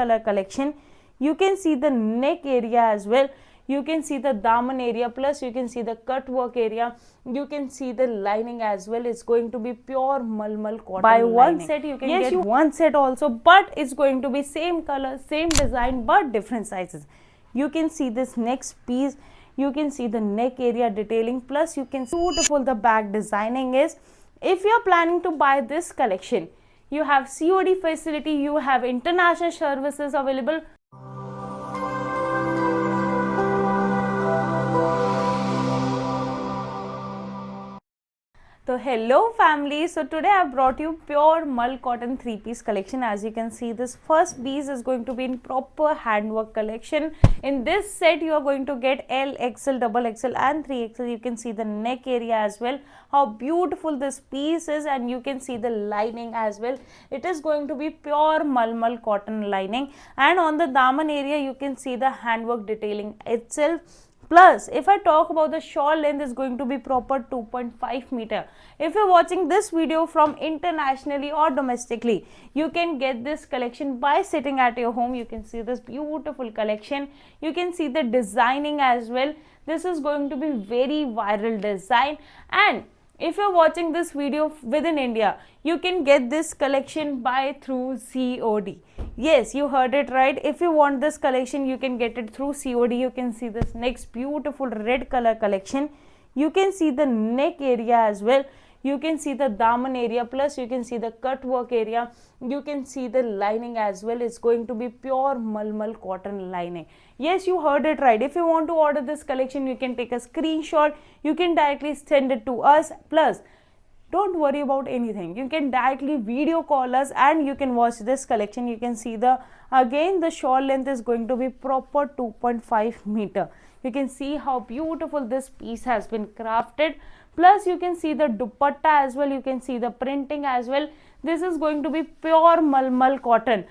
color collection. You can see the neck area as well. You can see the daman area, plus you can see the cut work area. You can see the lining as well. It's going to be pure malmal cotton. Buy one set, you can get one set also, but it's going to be same color, same design, but different sizes. You can see this next piece. You can see the neck area detailing, plus you can see beautiful the back designing is. If you are planning to buy this collection, you have COD facility, you have international services available. So hello family, so today I have brought you pure mull cotton 3-piece collection. As you can see, this first piece is going to be in proper handwork collection. In this set you are going to get L, XL, XXL and 3XL. You can see the neck area as well, how beautiful this piece is, and you can see the lining as well. It is going to be pure mull cotton lining, and on the daman area you can see the handwork detailing itself. Plus, if I talk about the shawl length, is going to be proper 2.5 meter. If you're watching this video from internationally or domestically, you can get this collection by sitting at your home. You can see this beautiful collection. You can see the designing as well. This is going to be very viral design. And if you're watching this video within India, you can get this collection by through COD. Yes, you heard it right. If you want this collection, you can get it through COD. You can see this next beautiful red color collection. You can see the neck area as well. You can see the daman area, plus you can see the cut work area. You can see the lining as well. It's going to be pure malmal cotton lining. Yes, you heard it right. If you want to order this collection, you can take a screenshot. You can directly send it to us. Plus, don't worry about anything. You can directly video call us and you can watch this collection. You can see the shawl length is going to be proper 2.5 meter. You can see how beautiful this piece has been crafted. Plus you can see the dupatta as well. You can see the printing as well. This is going to be pure malmal cotton.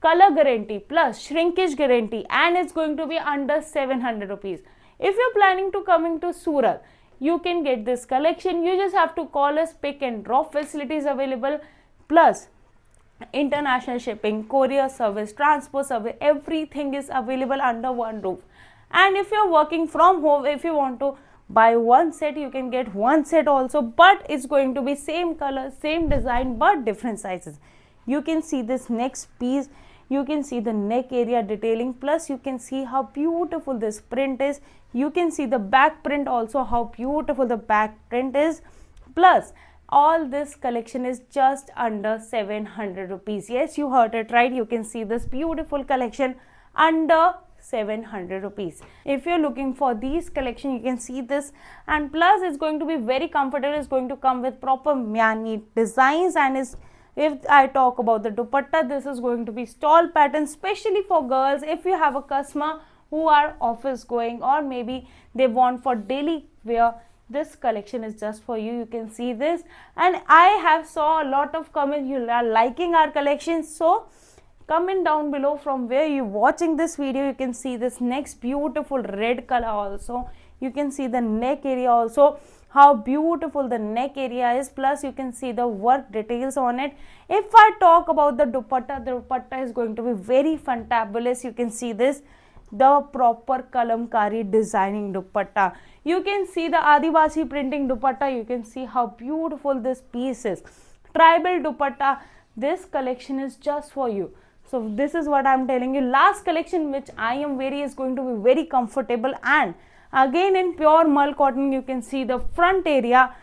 Color guarantee plus shrinkage guarantee, and it's going to be under 700 rupees. If you're planning to coming to Surat, you can get this collection. You just have to call us. Pick and drop facilities available, plus international shipping, courier service, transport service, everything is available under one roof. And if you're working from home, if you want to buy one set, you can get one set also, but it's going to be same color, same design, but different sizes. You can see this next piece. You can see the neck area detailing, plus you can see how beautiful this print is. You can see the back print also, how beautiful the back print is. Plus, all this collection is just under 700 rupees. Yes, you heard it right. You can see this beautiful collection under 700 rupees. If you're looking for these collection, you can see this, and plus it's going to be very comfortable. It's going to come with proper mani designs, and is, if I talk about the dupatta, this is going to be stall pattern, especially for girls. If you have a customer who are office going, or maybe they want for daily wear, this collection is just for you. You can see this, and I have saw a lot of comments. You are liking our collection, so comment down below from where you watching this video. You can see this next beautiful red color also. You can see the neck area also, how beautiful the neck area is, plus you can see the work details on it. If I talk about the dupatta is going to be very fantabulous. You can see this, the proper kalamkari designing dupatta. You can see the Adivasi printing dupatta. You can see how beautiful this piece is. Tribal dupatta. This collection is just for you. So this is what I am telling you. Last collection which I am wearing is going to be very comfortable, and again in pure mull cotton. You can see the front area,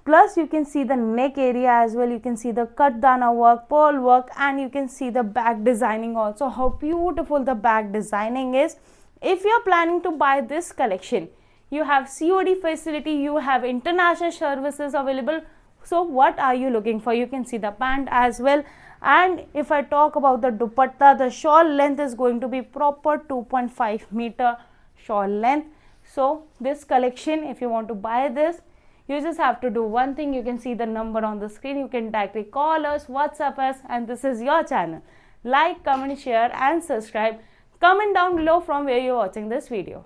plus you can see the neck area as well. You can see the cut dana work, pearl work, and you can see the back designing also, how beautiful the back designing is. If you are planning to buy this collection, you have COD facility, you have international services available. So what are you looking for? You can see the pant as well. And if I talk about the dupatta, the shawl length is going to be proper 2.5 meter shawl length. So this collection, if you want to buy this, you just have to do one thing. You can see the number on the screen. You can directly call us, WhatsApp us, and this is your channel. Like, comment, share and subscribe. Comment down below from where you're watching this video.